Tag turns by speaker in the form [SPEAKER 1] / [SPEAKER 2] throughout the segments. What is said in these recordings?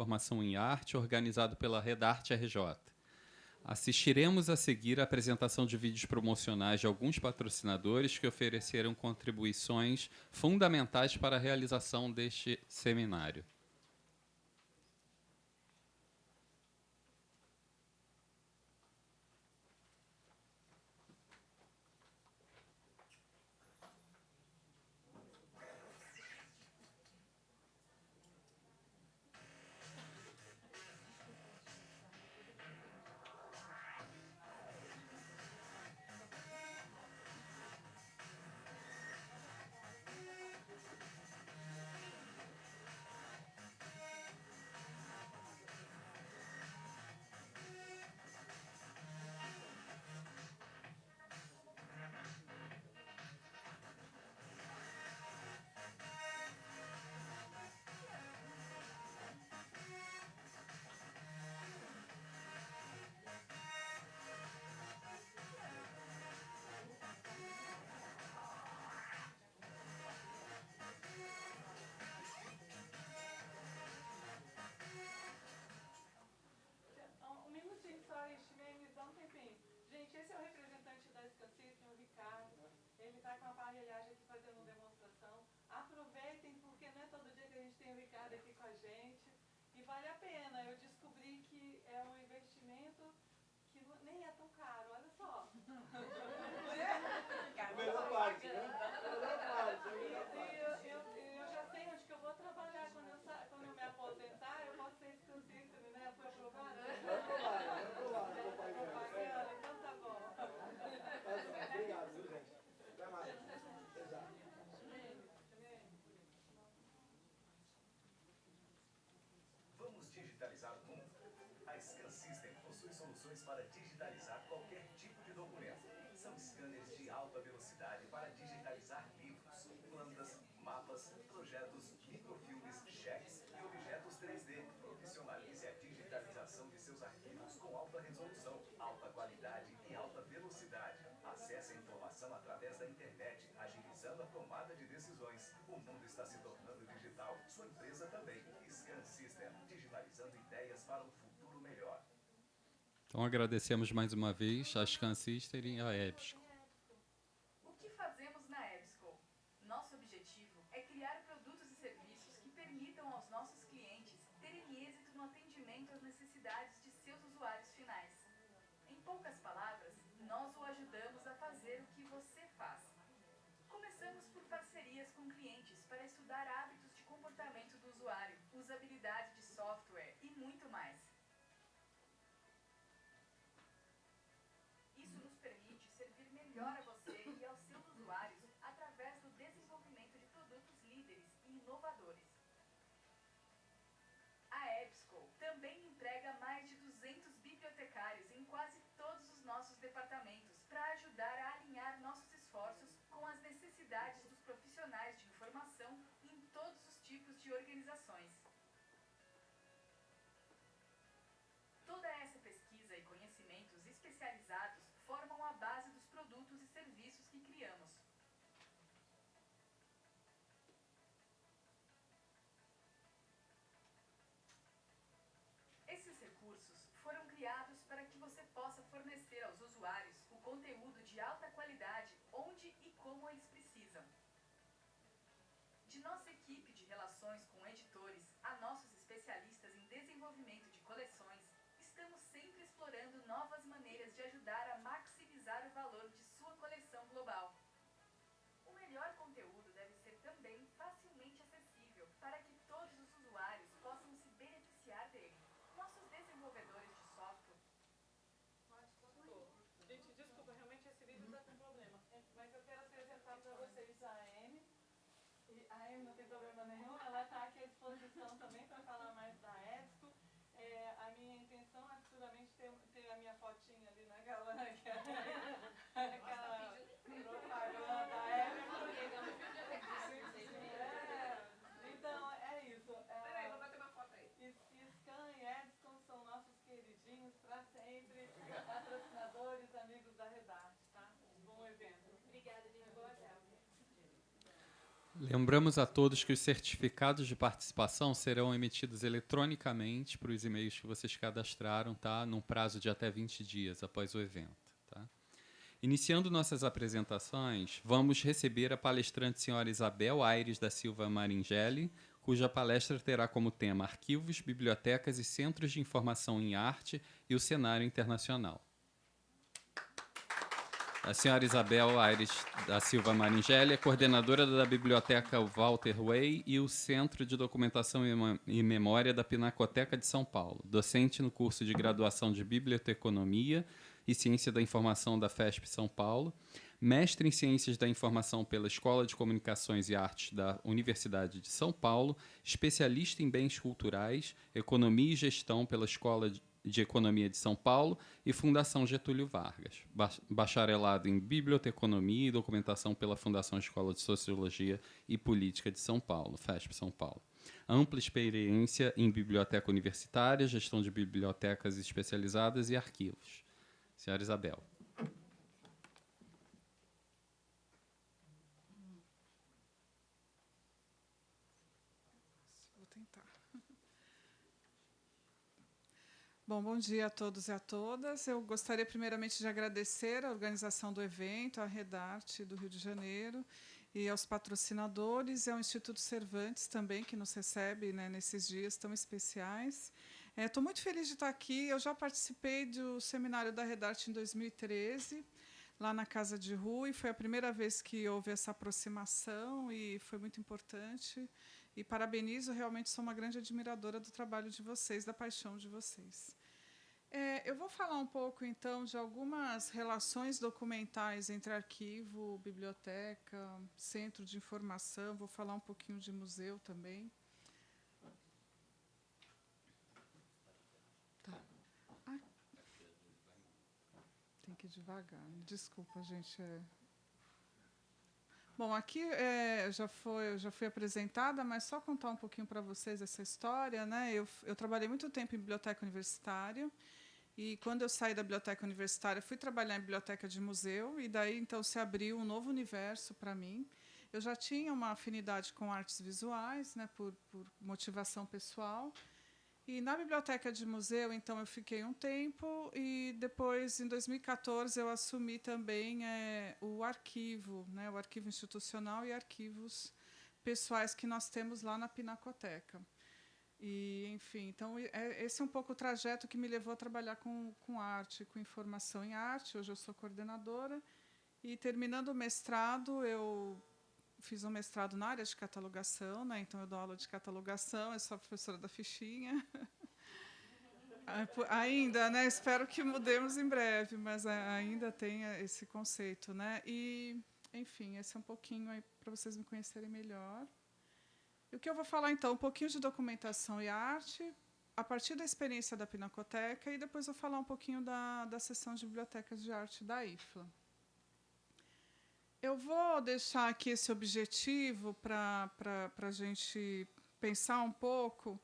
[SPEAKER 1] Formação em Arte, organizado pela Redarte RJ. Assistiremos a seguir a apresentação de vídeos promocionais de alguns patrocinadores que ofereceram contribuições fundamentais para a realização deste seminário.
[SPEAKER 2] Gente, esse é o representante da Scansystem, o Ricardo. Ele está com a aparelhagem aqui fazendo demonstração. Aproveitem, porque não é todo dia que a gente tem o Ricardo aqui com a gente. E vale a pena. Eu descobri que é um investimento que nem é tão caro, olha só.
[SPEAKER 3] Melhor parte, né? Melhor parte.
[SPEAKER 2] Eu já sei onde que eu vou trabalhar quando eu me aposentar. Eu posso ser Scansystem, né? Foi aprovado.
[SPEAKER 3] Vai pro lado,
[SPEAKER 2] Propaganda, então tá bom.
[SPEAKER 3] Obrigado, viu, gente? Até mais. Até já.
[SPEAKER 4] Vamos digitalizar o mundo? A Scansystem possui soluções para digitalizar qualquer tipo de documento. São scanners de alta velocidade para digitalizar livros, plantas, mapas, projetos, microfilmes, cheques e objetos 3D. Profissionalize a digitalização de seus arquivos com alta resolução, alta qualidade e alta velocidade. Acesse a informação através da internet, agilizando a tomada de decisões. O mundo está se tornando digital, sua empresa também. Scansystem, digitalizando ideias para um futuro melhor.
[SPEAKER 1] Então, agradecemos mais uma vez a Scansystem e a EBSCO.
[SPEAKER 5] O que fazemos na EBSCO? Nosso objetivo é criar produtos e serviços que permitam aos nossos clientes terem êxito no atendimento às necessidades de seus usuários finais. Em poucas palavras, nós o ajudamos a fazer o que você faz. Começamos por parcerias com clientes para estudar hábitos de comportamento do usuário, usabilidade de software e muito mais. Isso nos permite servir melhor a você e aos seus usuários através do desenvolvimento de produtos líderes e inovadores. A EBSCO também emprega mais de 200 bibliotecários em quase todos os nossos departamentos para ajudar a alinhar nossos esforços com as necessidades dos profissionais de informação em todos os tipos de organizações. Toda essa pesquisa e conhecimentos especializados formam a base dos produtos e serviços que criamos. Esses recursos foram criados para que você possa fornecer aos usuários o conteúdo de alta qualidade onde e como eles precisam. De nossa equipe de relações com editores a nossos especialistas em desenvolvimento de coleções, estamos sempre explorando novas maneiras de ajudar a maximizar o valor de sua coleção global. O melhor conteúdo deve ser também facilmente acessível para que todos os usuários possam se beneficiar dele. Nossos desenvolvedores de software...
[SPEAKER 2] Gente, desculpa, realmente esse vídeo está com problema. Mas eu quero apresentar para vocês a Amy. E a Amy não tem problema nenhum, ela está aqui à disposição também para falar mais da EBSCO. A minha intenção é futuramente ter a minha fotinha ali naquela propaganda da EBSCO. Então, é isso.
[SPEAKER 6] Peraí, vou bater uma foto aí.
[SPEAKER 2] Scan e EBSCO são nossos queridinhos para sempre, patrocinadores, amigos da Redarte, tá? Bom evento.
[SPEAKER 6] Obrigada, Dina. Boa tarde.
[SPEAKER 1] Lembramos a todos que os certificados de participação serão emitidos eletronicamente para os e-mails que vocês cadastraram, tá? Num prazo de até 20 dias após o evento. Tá? Iniciando nossas apresentações, vamos receber a palestrante senhora Isabel Aires da Silva Maringelli, cuja palestra terá como tema Arquivos, Bibliotecas e Centros de Informação em Arte e o Cenário Internacional. A senhora Isabel Aires da Silva Maringelli é coordenadora da Biblioteca Walter Way e o Centro de Documentação e Memória da Pinacoteca de São Paulo, docente no curso de graduação de Biblioteconomia e Ciência da Informação da FESP São Paulo, mestre em Ciências da Informação pela Escola de Comunicações e Artes da Universidade de São Paulo, especialista em bens culturais, economia e gestão pela Escola de Economia de São Paulo e Fundação Getúlio Vargas, bacharelado em Biblioteconomia e Documentação pela Fundação Escola de Sociologia e Política de São Paulo, FESP São Paulo. Ampla experiência em biblioteca universitária, gestão de bibliotecas especializadas e arquivos. Senhora Isabel.
[SPEAKER 6] Vou tentar. Bom dia a todos e a todas. Eu gostaria primeiramente de agradecer a organização do evento, a Redarte do Rio de Janeiro, e aos patrocinadores, e ao Instituto Cervantes também, que nos recebe, né, nesses dias tão especiais. Estou muito feliz de estar aqui. Eu já participei do seminário da Redarte em 2013, lá na Casa de Rua, e foi a primeira vez que houve essa aproximação, e foi muito importante. E parabenizo, realmente sou uma grande admiradora do trabalho de vocês, da paixão de vocês. Eu vou falar um pouco, então, de algumas relações documentais entre arquivo, biblioteca, centro de informação. Vou falar um pouquinho de museu também. Tá. Tem que ir devagar. Desculpa, gente. Bom, aqui eu já fui apresentada, mas só contar um pouquinho para vocês essa história, né? Eu trabalhei muito tempo em biblioteca universitária, e quando eu saí da biblioteca universitária, fui trabalhar em biblioteca de museu, e daí então se abriu um novo universo para mim. Eu já tinha uma afinidade com artes visuais, né, por motivação pessoal. E na biblioteca de museu, então, eu fiquei um tempo, e depois, em 2014, eu assumi também o arquivo, né, o arquivo institucional e arquivos pessoais que nós temos lá na Pinacoteca. E, enfim, então, esse é um pouco o trajeto que me levou a trabalhar com arte, com informação em arte. Hoje eu sou coordenadora. E, terminando o mestrado, eu fiz um mestrado na área de catalogação, né? Então eu dou aula de catalogação, eu sou professora da fichinha. Ainda, né? Espero que mudemos em breve, mas ainda tem esse conceito, né? E, enfim, esse é um pouquinho aí para vocês me conhecerem melhor. E o que eu vou falar, então, um pouquinho de documentação e arte, a partir da experiência da Pinacoteca, e depois vou falar um pouquinho da seção de bibliotecas de arte da IFLA. Eu vou deixar aqui esse objetivo para a gente pensar um pouco.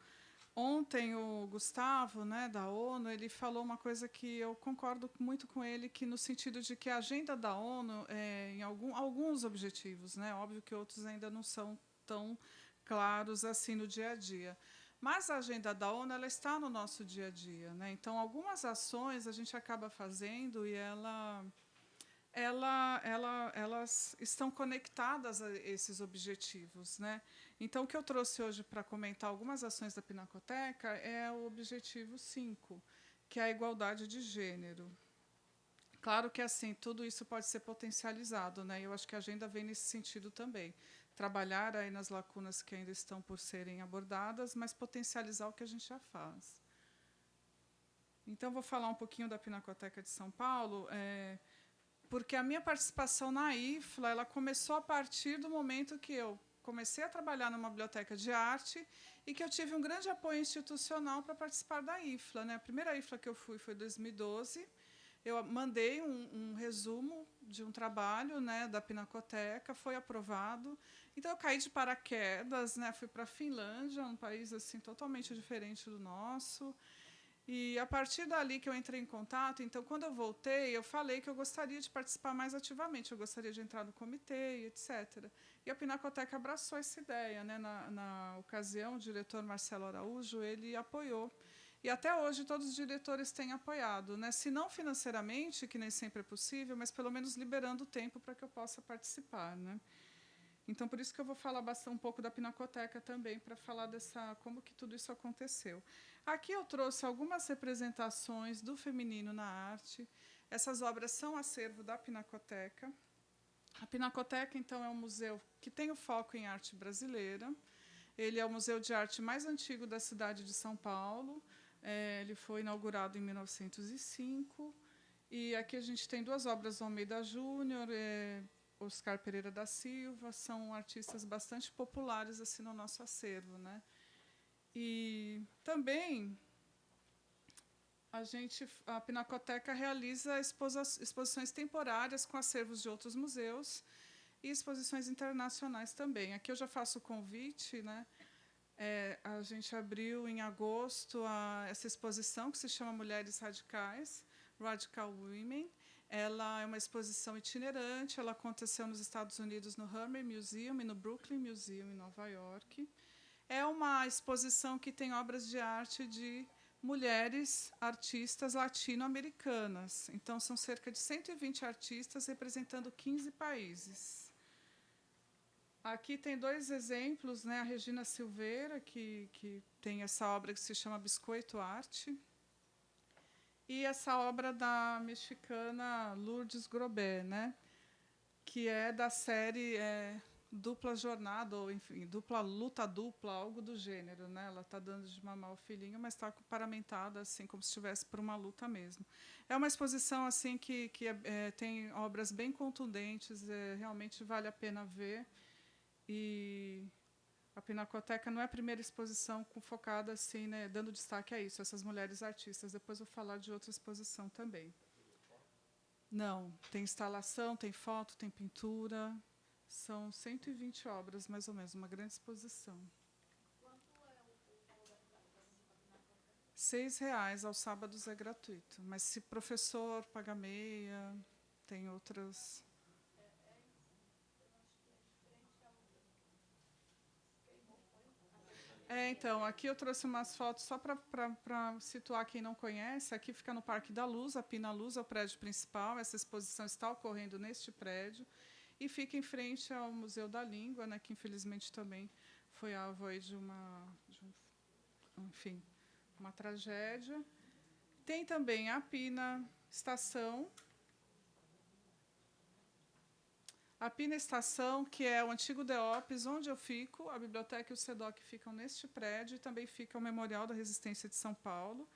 [SPEAKER 6] Ontem, o Gustavo, né, da ONU, ele falou uma coisa que eu concordo muito com ele, que no sentido de que a agenda da ONU, em alguns objetivos, né, óbvio que outros ainda não são tão claros assim no dia a dia, mas a agenda da ONU, ela está no nosso dia a dia, né? Então, algumas ações a gente acaba fazendo e elas estão conectadas a esses objetivos, né? Então, o que eu trouxe hoje para comentar algumas ações da Pinacoteca é o objetivo 5, que é a igualdade de gênero. Claro que, assim, tudo isso pode ser potencializado, né? Eu acho que a agenda vem nesse sentido também. Trabalhar aí nas lacunas que ainda estão por serem abordadas, mas potencializar o que a gente já faz. Então, vou falar um pouquinho da Pinacoteca de São Paulo, porque a minha participação na IFLA ela começou a partir do momento que eu comecei a trabalhar numa biblioteca de arte e que eu tive um grande apoio institucional para participar da IFLA, né? A primeira IFLA que eu fui foi em 2012. Eu mandei um resumo de um trabalho, né, da Pinacoteca, foi aprovado. Então, eu caí de paraquedas, né, fui para a Finlândia, um país assim, totalmente diferente do nosso. E, a partir dali que eu entrei em contato, então, quando eu voltei, eu falei que eu gostaria de participar mais ativamente, eu gostaria de entrar no comitê, etc. E a Pinacoteca abraçou essa ideia, né? Na ocasião, o diretor Marcelo Araújo, ele apoiou. E, até hoje, todos os diretores têm apoiado, né? Se não financeiramente, que nem sempre é possível, mas, pelo menos, liberando tempo para que eu possa participar, né? Então, por isso que eu vou falar bastante um pouco da Pinacoteca também, para falar como que tudo isso aconteceu. Aqui eu trouxe algumas representações do feminino na arte. Essas obras são acervo da Pinacoteca. A Pinacoteca, então, é um museu que tem o foco em arte brasileira. Ele é o museu de arte mais antigo da cidade de São Paulo. Ele foi inaugurado em 1905. E aqui a gente tem 2 obras do Almeida Júnior, Oscar Pereira da Silva, são artistas bastante populares assim no nosso acervo, né? E também a Pinacoteca realiza exposições temporárias com acervos de outros museus e exposições internacionais também. Aqui eu já faço o convite, né? A gente abriu em agosto essa exposição que se chama Mulheres Radicais, Radical Women. Ela é uma exposição itinerante, ela aconteceu nos Estados Unidos, no Hummer Museum e no Brooklyn Museum, em Nova York. É uma exposição que tem obras de arte de mulheres artistas latino-americanas. Então, são cerca de 120 artistas representando 15 países. Aqui tem 2 exemplos, né? A Regina Silveira, que tem essa obra que se chama Biscoito Arte, e essa obra da mexicana Lourdes Grobet, né? Que é da série Dupla Jornada, ou, enfim, Luta Dupla, algo do gênero, né? Ela está dando de mamar o filhinho, mas está paramentada, assim, como se estivesse por uma luta mesmo. É uma exposição assim que tem obras bem contundentes, realmente vale a pena ver. E a Pinacoteca não é a primeira exposição focada assim, né, dando destaque a isso, essas mulheres artistas. Depois vou falar de outra exposição também. Não, tem instalação, tem foto, tem pintura. São 120 obras, mais ou menos, uma grande exposição.
[SPEAKER 5] Quanto é o valor da apresentação da Pinacoteca?
[SPEAKER 6] R$ 6, aos sábados é gratuito. Mas se professor paga meia, tem outras. Então, aqui eu trouxe umas fotos só para situar quem não conhece. Aqui fica no Parque da Luz, a Pina Luz é o prédio principal. Essa exposição está ocorrendo neste prédio. E fica em frente ao Museu da Língua, né, que infelizmente também foi alvo aí de uma tragédia. Tem também a Pina Estação. A Pina Estação, que é o antigo DEOPS, onde eu fico, a biblioteca e o SEDOC ficam neste prédio, e também fica o Memorial da Resistência de São Paulo,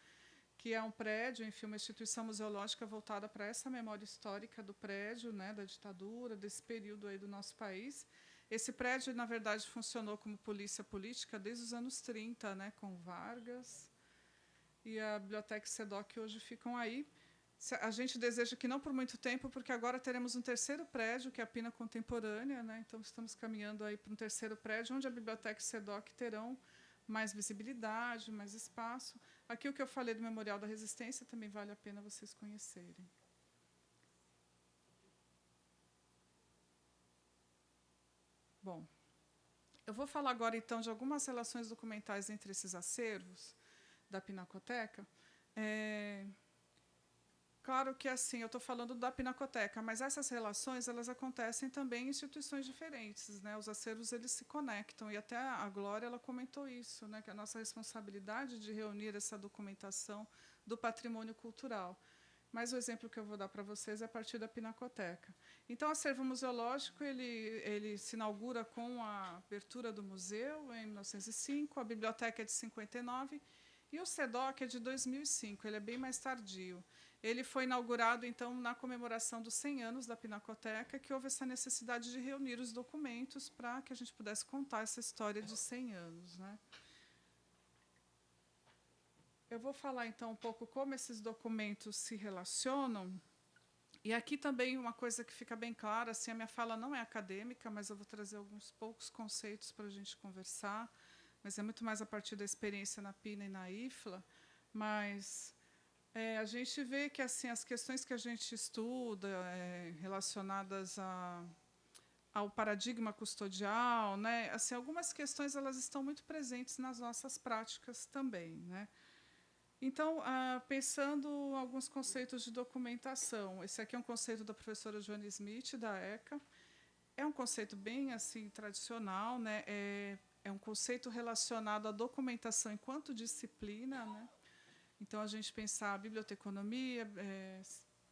[SPEAKER 6] que é um prédio, enfim, uma instituição museológica voltada para essa memória histórica do prédio, né, da ditadura, desse período aí do nosso país. Esse prédio, na verdade, funcionou como polícia política desde os anos 30, né, com Vargas. E a biblioteca e o SEDOC hoje ficam aí. A gente deseja que não por muito tempo, porque agora teremos um terceiro prédio, que é a Pina Contemporânea, né? Então, estamos caminhando aí para um terceiro prédio, onde a biblioteca e o SEDOC terão mais visibilidade, mais espaço. Aqui o que eu falei do Memorial da Resistência também vale a pena vocês conhecerem. Bom, eu vou falar agora, então, de algumas relações documentais entre esses acervos da Pinacoteca. Claro que assim, eu estou falando da Pinacoteca, mas essas relações elas acontecem também em instituições diferentes, né? Os acervos eles se conectam, e até a Glória ela comentou isso, né? Que a nossa responsabilidade de reunir essa documentação do patrimônio cultural. Mas o exemplo que eu vou dar para vocês é a partir da Pinacoteca. Então, o acervo museológico ele se inaugura com a abertura do museu em 1905, a biblioteca é de 59 e o SEDOC é de 2005, ele é bem mais tardio. Ele foi inaugurado, então, na comemoração dos 100 anos da Pinacoteca, que houve essa necessidade de reunir os documentos para que a gente pudesse contar essa história de 100 anos, né? Eu vou falar, então, um pouco como esses documentos se relacionam. E aqui também uma coisa que fica bem clara, assim, a minha fala não é acadêmica, mas eu vou trazer alguns poucos conceitos para a gente conversar, mas é muito mais a partir da experiência na Pina e na IFLA. Mas a gente vê que assim as questões que a gente estuda relacionadas ao paradigma custodial, né? Assim, algumas questões elas estão muito presentes nas nossas práticas também, né? Então, pensando em alguns conceitos de documentação, esse aqui é um conceito da professora Joane Smith, da ECA. É um conceito bem assim tradicional, né? É um conceito relacionado à documentação enquanto disciplina, né? Então, a gente pensar a biblioteconomia,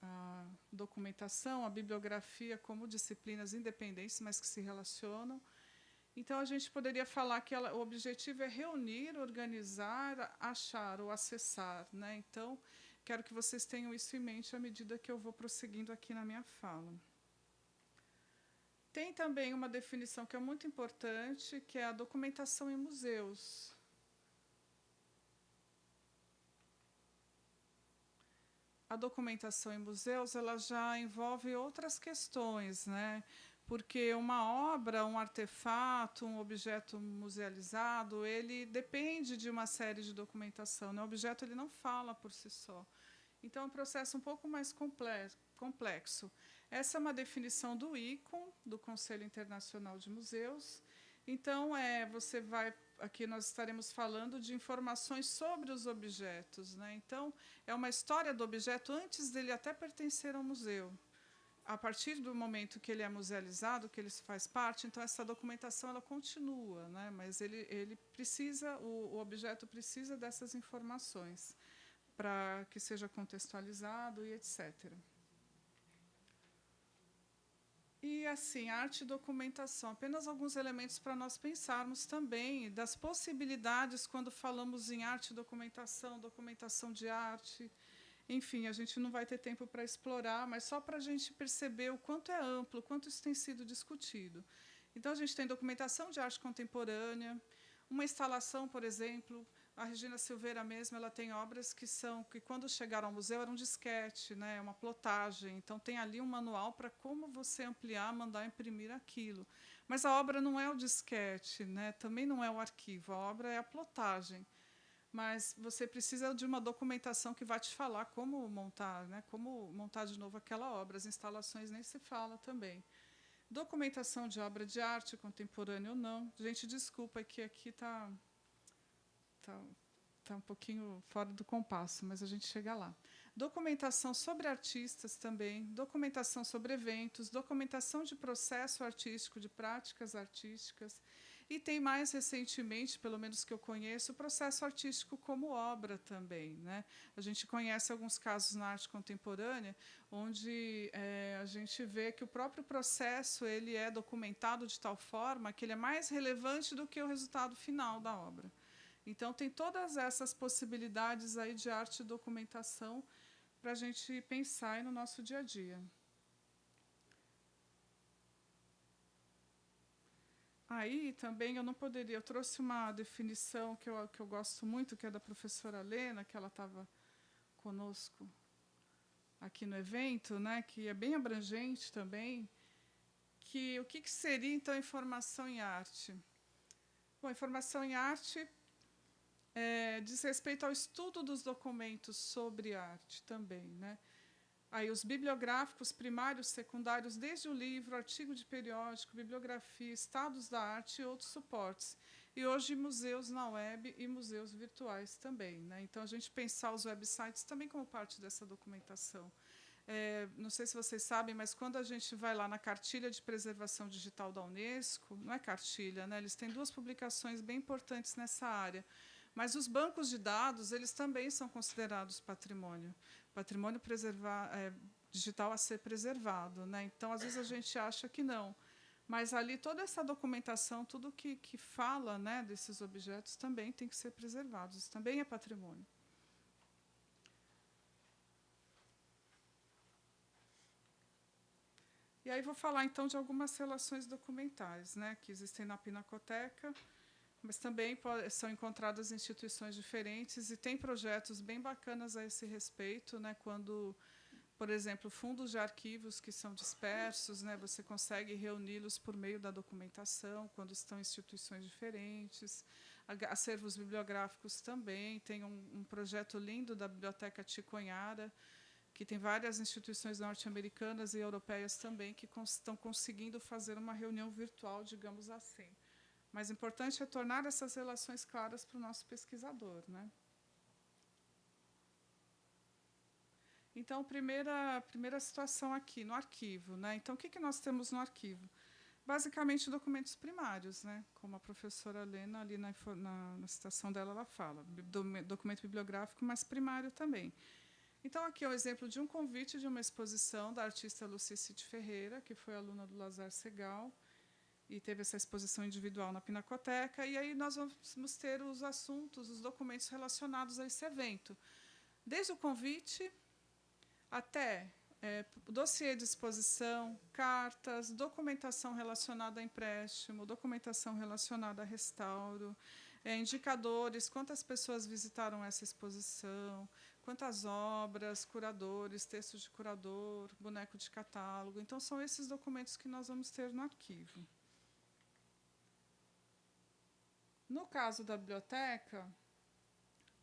[SPEAKER 6] a documentação, a bibliografia como disciplinas independentes, mas que se relacionam. Então, a gente poderia falar que o objetivo é reunir, organizar, achar ou acessar, né? Então, quero que vocês tenham isso em mente à medida que eu vou prosseguindo aqui na minha fala. Tem também uma definição que é muito importante, que é a documentação em museus. A documentação em museus ela já envolve outras questões, né? Porque uma obra, um artefato, um objeto musealizado, ele depende de uma série de documentação, né? O objeto ele não fala por si só. Então, é um processo um pouco mais complexo. Essa é uma definição do ICOM, do Conselho Internacional de Museus. Então, aqui nós estaremos falando de informações sobre os objetos, né? Então, é uma história do objeto antes dele até pertencer ao museu. A partir do momento que ele é musealizado, que ele faz parte, então essa documentação ela continua, né? Mas ele precisa, o objeto precisa dessas informações para que seja contextualizado e etc. E, assim, arte e documentação, apenas alguns elementos para nós pensarmos também das possibilidades quando falamos em arte e documentação, documentação de arte. Enfim, a gente não vai ter tempo para explorar, mas só para a gente perceber o quanto é amplo, o quanto isso tem sido discutido. Então, a gente tem documentação de arte contemporânea, uma instalação, por exemplo. A Regina Silveira mesmo, ela tem obras que quando chegaram ao museu eram disquete, né, uma plotagem. Então tem ali um manual para como você ampliar, mandar imprimir aquilo. Mas a obra não é o disquete, né, também não é o arquivo, a obra é a plotagem. Mas você precisa de uma documentação que vai te falar como montar, né, como montar de novo aquela obra. As instalações nem se fala também. Documentação de obra de arte contemporânea ou não. Gente, desculpa que aqui está um pouquinho fora do compasso, mas a gente chega lá. Documentação sobre artistas também, documentação sobre eventos, documentação de processo artístico, de práticas artísticas. E tem mais recentemente, pelo menos que eu conheço, o processo artístico como obra também, né? A gente conhece alguns casos na arte contemporânea, onde a gente vê que o próprio processo ele é documentado de tal forma que ele é mais relevante do que o resultado final da obra. Então, tem todas essas possibilidades aí de arte e documentação para a gente pensar aí no nosso dia a dia. Aí, também, eu não poderia... Eu trouxe uma definição que eu gosto muito, que é da professora Lena, que ela estava conosco aqui no evento, né, que é bem abrangente também, que o que seria, então, informação em arte? Bom, informação em arte... diz respeito ao estudo dos documentos sobre arte também, né? Aí os bibliográficos primários, secundários, desde o livro, artigo de periódico, bibliografia, estados da arte e outros suportes. E hoje museus na web e museus virtuais também, né? Então, a gente pensar os websites também como parte dessa documentação. Não sei se vocês sabem, mas quando a gente vai lá na cartilha de preservação digital da Unesco, não é cartilha, né? Eles têm 2 publicações bem importantes nessa área. Mas os bancos de dados, eles também são considerados patrimônio digital a ser preservado, né? Então, às vezes, a gente acha que não. Mas ali toda essa documentação, tudo que fala, né, desses objetos, também tem que ser preservado. Isso também é patrimônio. E aí vou falar, então, de algumas relações documentais, né, que existem na Pinacoteca, mas também são encontradas em instituições diferentes e tem projetos bem bacanas a esse respeito, né? Quando, por exemplo, fundos de arquivos que são dispersos, né? Você consegue reuni-los por meio da documentação, quando estão em instituições diferentes. acervos bibliográficos também. Tem um projeto lindo da Biblioteca Ticonhara, que tem várias instituições norte-americanas e europeias também que estão conseguindo fazer uma reunião virtual, digamos assim. Mas o importante é tornar essas relações claras para o nosso pesquisador, né? Então, primeira situação aqui, no arquivo, né? Então, o que nós temos no arquivo? Basicamente, documentos primários, né? Como a professora Lena, ali na citação dela, ela fala. Documento bibliográfico, mas primário também. Então, aqui é o exemplo de um convite de uma exposição da artista Lucy Cid Ferreira, que foi aluna do Lazar Segal, e teve essa exposição individual na Pinacoteca. E aí nós vamos ter os assuntos, os documentos relacionados a esse evento. Desde o convite até dossiê de exposição, cartas, documentação relacionada a empréstimo, documentação relacionada a restauro, indicadores, quantas pessoas visitaram essa exposição, quantas obras, curadores, textos de curador, boneco de catálogo. Então, são esses documentos que nós vamos ter no arquivo. No caso da biblioteca,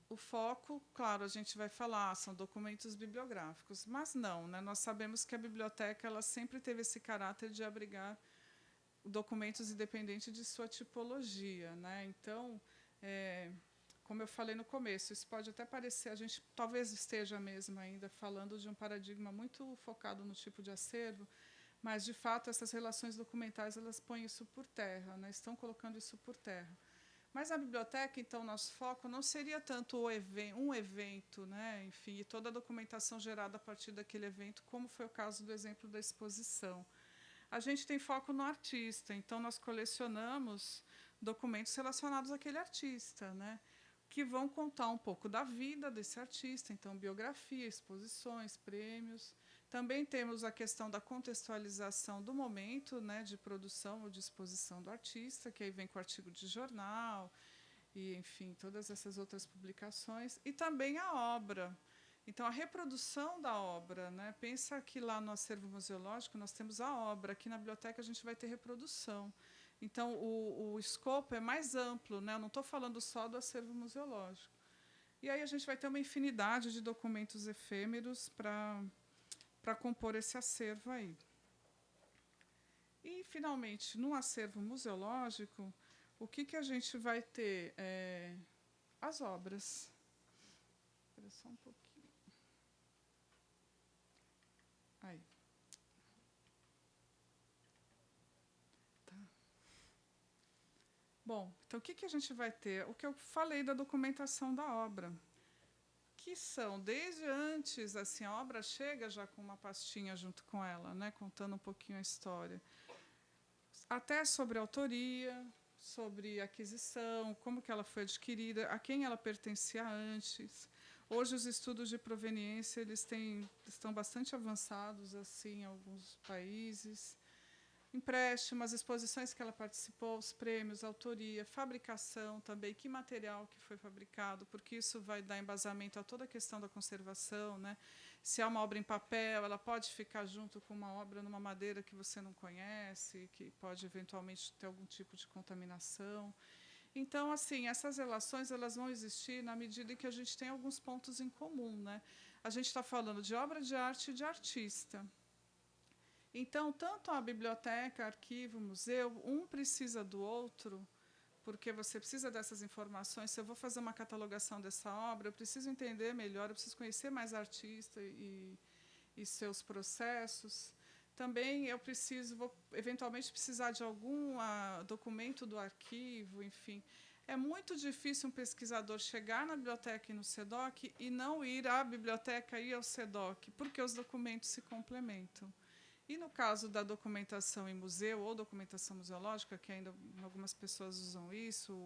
[SPEAKER 6] o foco, claro, a gente vai falar, são documentos bibliográficos, mas não, né? Nós sabemos que a biblioteca ela sempre teve esse caráter de abrigar documentos independentes de sua tipologia, né? Então, como eu falei no começo, isso pode até parecer, a gente talvez esteja mesmo ainda falando de um paradigma muito focado no tipo de acervo, mas, de fato, essas relações documentais elas põem isso por terra, né? Estão colocando isso por terra. Mas na biblioteca, então, nosso foco não seria tanto um evento, né? Enfim, e toda a documentação gerada a partir daquele evento, como foi o caso do exemplo da exposição. A gente tem foco no artista, então nós colecionamos documentos relacionados àquele artista, né? Que vão contar um pouco da vida desse artista, então biografia, exposições, prêmios. Também temos a questão da contextualização do momento, né, de produção ou de exposição do artista, que aí vem com artigo de jornal, e, enfim, todas essas outras publicações. E também a obra. Então, a reprodução da obra, né? Pensa que lá no acervo museológico nós temos a obra, aqui na biblioteca a gente vai ter reprodução. Então, o escopo é mais amplo, né? Eu não estou falando só do acervo museológico. E aí a gente vai ter uma infinidade de documentos efêmeros para compor esse acervo aí. E, finalmente, no acervo museológico, o que a gente vai ter? As obras. Espera só um pouquinho. Aí. Tá. Bom, então, o que a gente vai ter? O que eu falei da documentação da obra, que são, desde antes, assim, a obra chega já com uma pastinha junto com ela, né, contando um pouquinho a história, até sobre a autoria, sobre aquisição, como que ela foi adquirida, a quem ela pertencia antes. Hoje, os estudos de proveniência estão bastante avançados assim, em alguns países. Empréstimo, as exposições que ela participou, os prêmios, autoria, fabricação também, que material que foi fabricado, porque isso vai dar embasamento a toda a questão da conservação, né? Se é uma obra em papel, ela pode ficar junto com uma obra numa madeira que você não conhece, que pode eventualmente ter algum tipo de contaminação. Então, assim, essas relações elas vão existir na medida em que a gente tem alguns pontos em comum, né? A gente está falando de obra de arte e de artista. Então, tanto a biblioteca, arquivo, museu, um precisa do outro, porque você precisa dessas informações. Se eu vou fazer uma catalogação dessa obra, eu preciso entender melhor, eu preciso conhecer mais artista e seus processos. Também eu vou eventualmente precisar de algum documento do arquivo, enfim. É muito difícil um pesquisador chegar na biblioteca e no SEDOC e não ir à biblioteca e ao SEDOC, porque os documentos se complementam. E no caso da documentação em museu ou documentação museológica, que ainda algumas pessoas usam isso,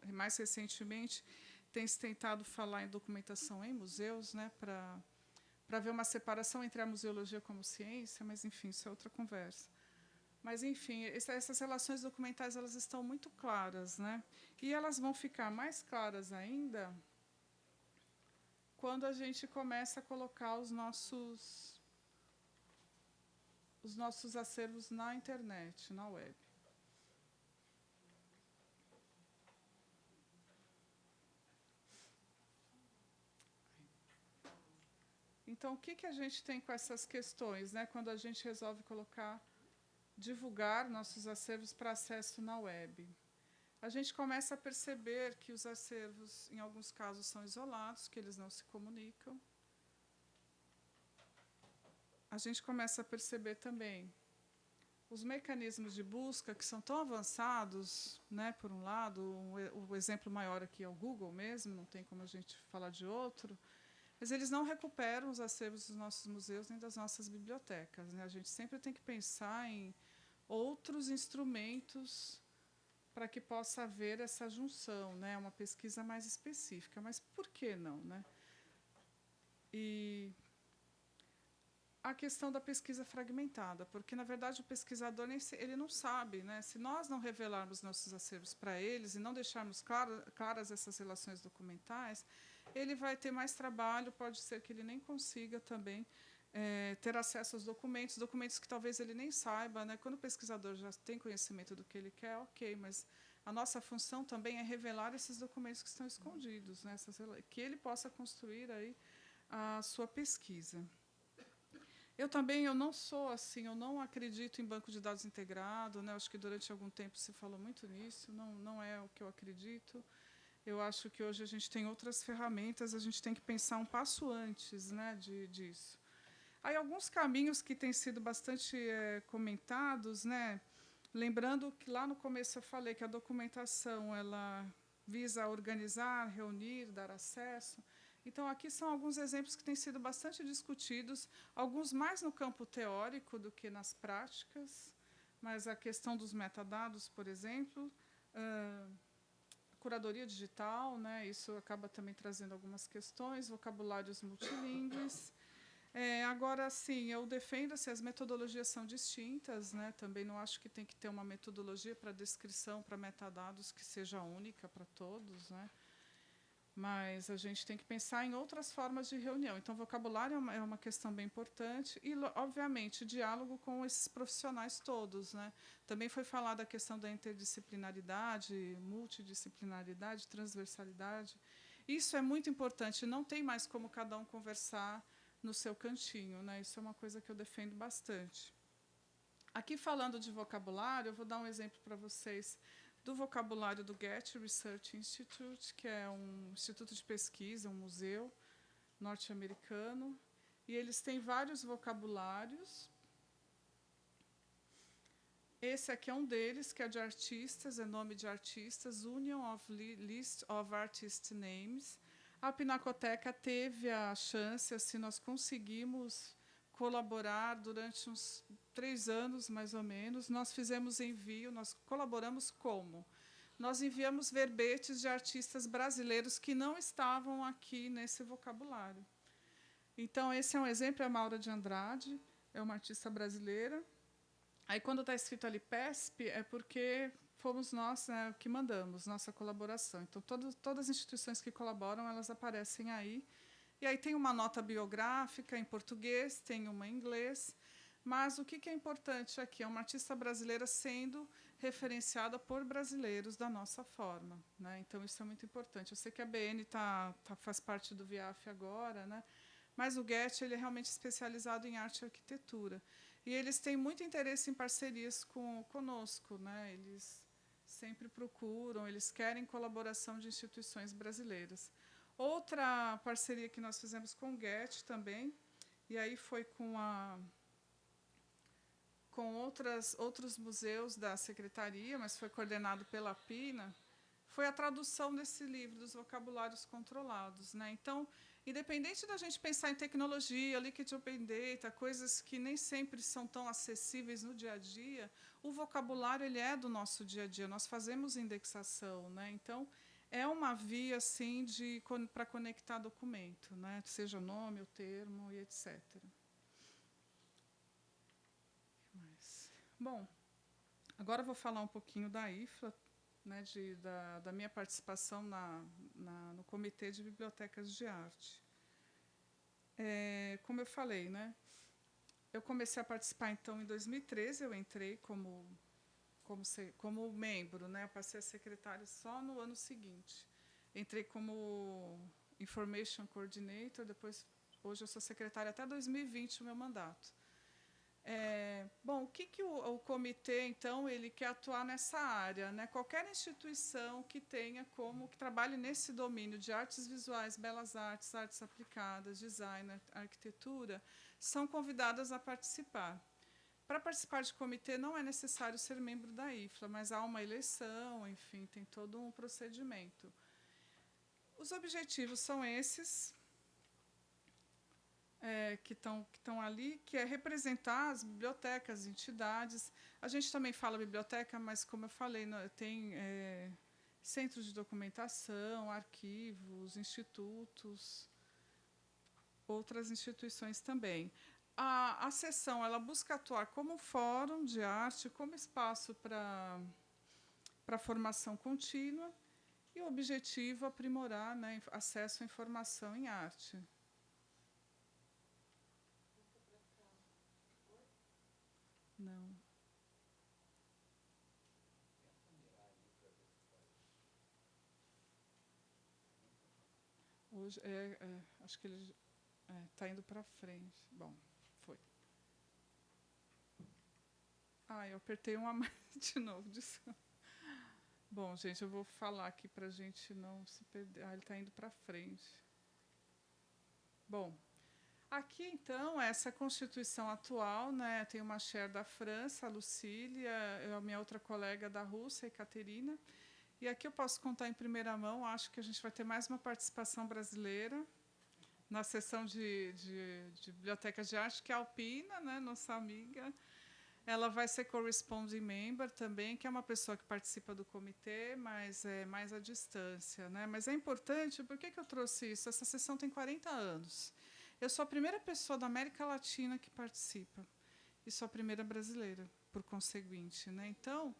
[SPEAKER 6] mais recentemente tem se tentado falar em documentação em museus, né, para ver uma separação entre a museologia como ciência, mas, enfim, isso é outra conversa. Mas, enfim, essas relações documentais elas estão muito claras, né? E elas vão ficar mais claras ainda quando a gente começa a colocar os nossos acervos na internet, na web. Então, o que a gente tem com essas questões, né, quando a gente resolve divulgar nossos acervos para acesso na web? A gente começa a perceber que os acervos, em alguns casos, são isolados, que eles não se comunicam. A gente começa a perceber também os mecanismos de busca que são tão avançados, né, por um lado, o exemplo maior aqui é o Google mesmo, não tem como a gente falar de outro, mas eles não recuperam os acervos dos nossos museus nem das nossas bibliotecas, né? A gente sempre tem que pensar em outros instrumentos para que possa haver essa junção, né, uma pesquisa mais específica. Mas por que não, né? E a questão da pesquisa fragmentada, porque, na verdade, o pesquisador ele não sabe, né? Se nós não revelarmos nossos acervos para eles e não deixarmos claras essas relações documentais, ele vai ter mais trabalho, pode ser que ele nem consiga também ter acesso aos documentos que talvez ele nem saiba, né? Quando o pesquisador já tem conhecimento do que ele quer, ok, mas a nossa função também é revelar esses documentos que estão escondidos, né? Que ele possa construir aí a sua pesquisa. Eu não sou assim, eu não acredito em banco de dados integrado, né? Acho que durante algum tempo se falou muito nisso, não é o que eu acredito. Eu acho que hoje a gente tem outras ferramentas, a gente tem que pensar um passo antes, né, disso. Aí alguns caminhos que têm sido bastante comentados, né? Lembrando que lá no começo eu falei que a documentação ela visa organizar, reunir, dar acesso. Então, aqui são alguns exemplos que têm sido bastante discutidos, alguns mais no campo teórico do que nas práticas, mas a questão dos metadados, por exemplo, curadoria digital, né, isso acaba também trazendo algumas questões, vocabulários multilingües. Agora, sim, eu defendo se as metodologias são distintas, né, também não acho que tem que ter uma metodologia para descrição, para metadados, que seja única para todos, né. Mas a gente tem que pensar em outras formas de reunião. Então, vocabulário é uma questão bem importante e, obviamente, diálogo com esses profissionais todos, né? Também foi falada a questão da interdisciplinaridade, multidisciplinaridade, transversalidade. Isso é muito importante. Não tem mais como cada um conversar no seu cantinho, né? Isso é uma coisa que eu defendo bastante. Aqui, falando de vocabulário, eu vou dar um exemplo para vocês do vocabulário do Getty Research Institute, que é um instituto de pesquisa, um museu norte-americano, e eles têm vários vocabulários. Esse aqui é um deles, que é de artistas, é nome de artistas, Union of List of Artist Names. A Pinacoteca teve a chance, assim, nós conseguimos colaborar durante uns 3 anos, mais ou menos. Nós fizemos envio, nós colaboramos como? Nós enviamos verbetes de artistas brasileiros que não estavam aqui nesse vocabulário. Então, esse é um exemplo, é a Maura de Andrade, é uma artista brasileira. Aí, quando está escrito ali PESP, é porque fomos nós, né, que mandamos, nossa colaboração. Então, todas as instituições que colaboram, elas aparecem aí. E aí tem uma nota biográfica em português, tem uma em inglês. Mas o que é importante aqui? É uma artista brasileira sendo referenciada por brasileiros da nossa forma, né? Então, isso é muito importante. Eu sei que a BN faz parte do VIAF agora, né? Mas o Getty ele é realmente especializado em arte e arquitetura. E eles têm muito interesse em parcerias conosco, né? Eles sempre procuram, eles querem colaboração de instituições brasileiras. Outra parceria que nós fizemos com o Getty também, e aí foi com outros museus da secretaria, mas foi coordenado pela PINA, foi a tradução desse livro, dos vocabulários controlados, né? Então, independente da gente pensar em tecnologia, liquid open data, coisas que nem sempre são tão acessíveis no dia a dia, o vocabulário ele é do nosso dia a dia, nós fazemos indexação, né? Então, é uma via assim para conectar documento, né? Seja o nome, o termo e etc. Bom, agora eu vou falar um pouquinho da IFLA, né, da minha participação no Comitê de Bibliotecas de Arte. Como eu falei, né, eu comecei a participar, então, em 2013, eu entrei como membro, né, eu passei a secretária só no ano seguinte. Entrei como Information Coordinator, depois Hoje eu sou secretária até 2020, o meu mandato. Bom, o que o comitê, então, ele quer atuar nessa área, né? Qualquer instituição que que trabalhe nesse domínio de artes visuais, belas artes, artes aplicadas, design, arquitetura, são convidadas a participar. Para participar de comitê não é necessário ser membro da IFLA, mas há uma eleição, enfim, tem todo um procedimento. Os objetivos são esses, que estão ali, que é representar as bibliotecas, entidades. A gente também fala biblioteca, mas, como eu falei, tem centros de documentação, arquivos, institutos, outras instituições também. A sessão ela busca atuar como fórum de arte, como espaço para formação contínua, e o objetivo é aprimorar, né, acesso à informação em arte. Não. Hoje acho que ele está indo para frente. Bom, foi. Eu apertei uma mais de novo. Bom, gente, eu vou falar aqui para a gente não se perder. Ele está indo para frente. Bom, aqui, então, essa Constituição atual, né, tem uma chair da França, a Lucília, a minha outra colega da Rússia, a Ekaterina. E aqui eu posso contar em primeira mão, acho que a gente vai ter mais uma participação brasileira na sessão de bibliotecas de arte, que é a Alpina, né, nossa amiga. Ela vai ser corresponding member também, que é uma pessoa que participa do comitê, mas é mais à distância, né? Mas é importante, por que eu trouxe isso? Essa sessão tem 40 anos. Eu sou a primeira pessoa da América Latina que participa, e sou a primeira brasileira, por conseguinte, né? Então,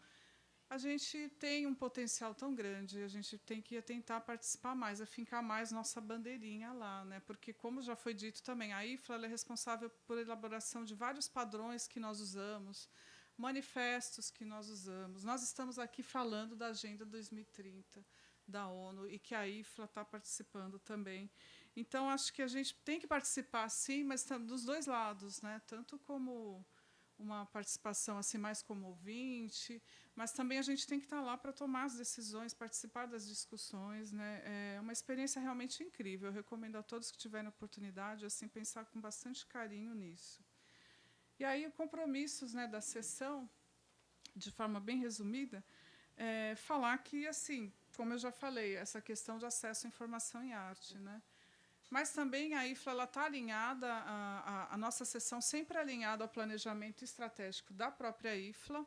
[SPEAKER 6] a gente tem um potencial tão grande, a gente tem que tentar participar mais, afincar mais nossa bandeirinha lá, né? Porque, como já foi dito também, a IFLA ela é responsável por elaboração de vários padrões que nós usamos, manifestos que nós usamos. Nós estamos aqui falando da Agenda 2030 da ONU e que a IFLA está participando também. Então, acho que a gente tem que participar, sim, mas dos dois lados, né? Tanto como uma participação assim mais como ouvinte, mas também a gente tem que estar lá para tomar as decisões, participar das discussões, né? É uma experiência realmente incrível. Eu recomendo a todos que tiverem oportunidade assim pensar com bastante carinho nisso. E aí, os compromissos, né, da sessão, de forma bem resumida, falar que, assim, como eu já falei, essa questão de acesso à informação em arte, né? Mas também a IFLA está alinhada, a nossa sessão sempre alinhada ao planejamento estratégico da própria IFLA.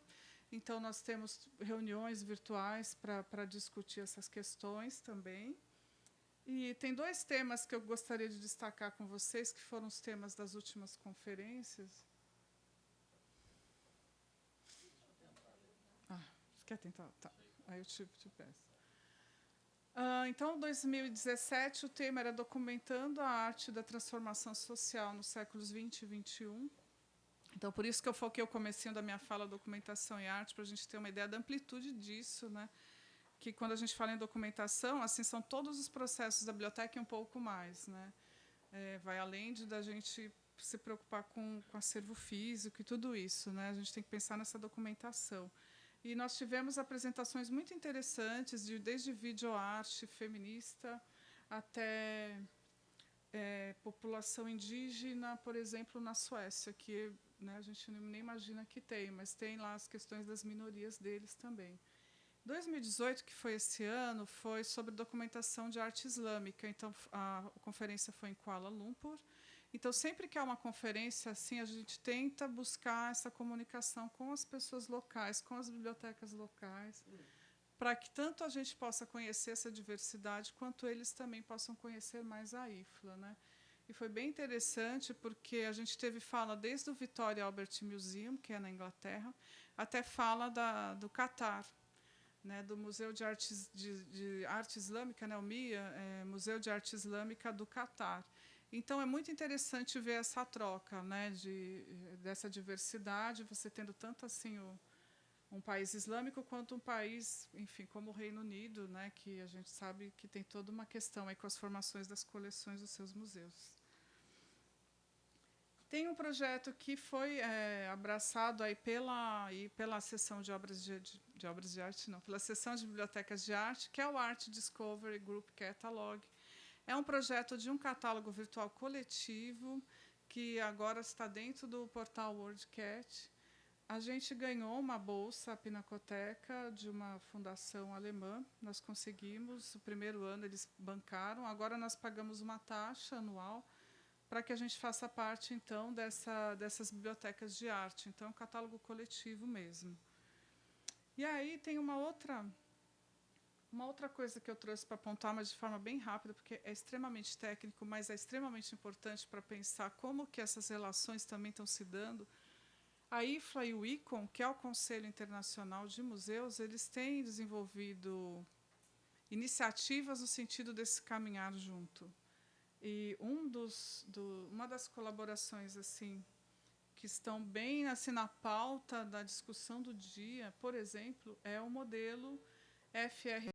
[SPEAKER 6] Então, nós temos reuniões virtuais para discutir essas questões também. E tem 2 temas que eu gostaria de destacar com vocês, que foram os temas das últimas conferências. Você quer tentar? Tá. Aí eu te peço. Então, em 2017, o tema era documentando a arte da transformação social nos séculos 20 e 21. Então, por isso que eu foquei o comecinho da minha fala, documentação e arte, para a gente ter uma ideia da amplitude disso, né? Que, quando a gente fala em documentação, assim, são todos os processos da biblioteca e um pouco mais, né? Vai além da gente se preocupar com acervo físico e tudo isso, né? A gente tem que pensar nessa documentação. E nós tivemos apresentações muito interessantes, desde videoarte feminista até população indígena, por exemplo, na Suécia, que, né, a gente nem imagina que tem, mas tem lá as questões das minorias deles também. 2018, que foi esse ano, foi sobre documentação de arte islâmica. Então, a conferência foi em Kuala Lumpur. Então, sempre que há uma conferência assim, a gente tenta buscar essa comunicação com as pessoas locais, com as bibliotecas locais, para que tanto a gente possa conhecer essa diversidade, quanto eles também possam conhecer mais a IFLA, né? E foi bem interessante, porque a gente teve fala desde o Victoria Albert Museum, que é na Inglaterra, até fala do Catar, né, do Museu de Arte Islâmica, né, o MIA, Museu de Arte Islâmica do Catar. Então, é muito interessante ver essa troca, né, dessa diversidade, você tendo tanto assim um país islâmico quanto um país, enfim, como o Reino Unido, né, que a gente sabe que tem toda uma questão aí com as formações das coleções dos seus museus. Tem um projeto que foi abraçado aí pela seção de obras de obras de arte, não, pela seção de bibliotecas de arte, que é o Art Discovery Group Catalog. É um projeto de um catálogo virtual coletivo que agora está dentro do portal WorldCat. A gente ganhou uma bolsa, a Pinacoteca, de uma fundação alemã. Nós conseguimos, o primeiro ano eles bancaram, agora nós pagamos uma taxa anual para que a gente faça parte, então, dessas bibliotecas de arte. Então, é um catálogo coletivo mesmo. E aí tem uma outra coisa que eu trouxe para apontar, mas de forma bem rápida, porque é extremamente técnico, mas é extremamente importante para pensar como que essas relações também estão se dando. A IFLA e o ICOM, que é o Conselho Internacional de Museus, eles têm desenvolvido iniciativas no sentido desse caminhar junto. E uma das colaborações assim que estão bem assim na pauta da discussão do dia, por exemplo, é o modelo FRA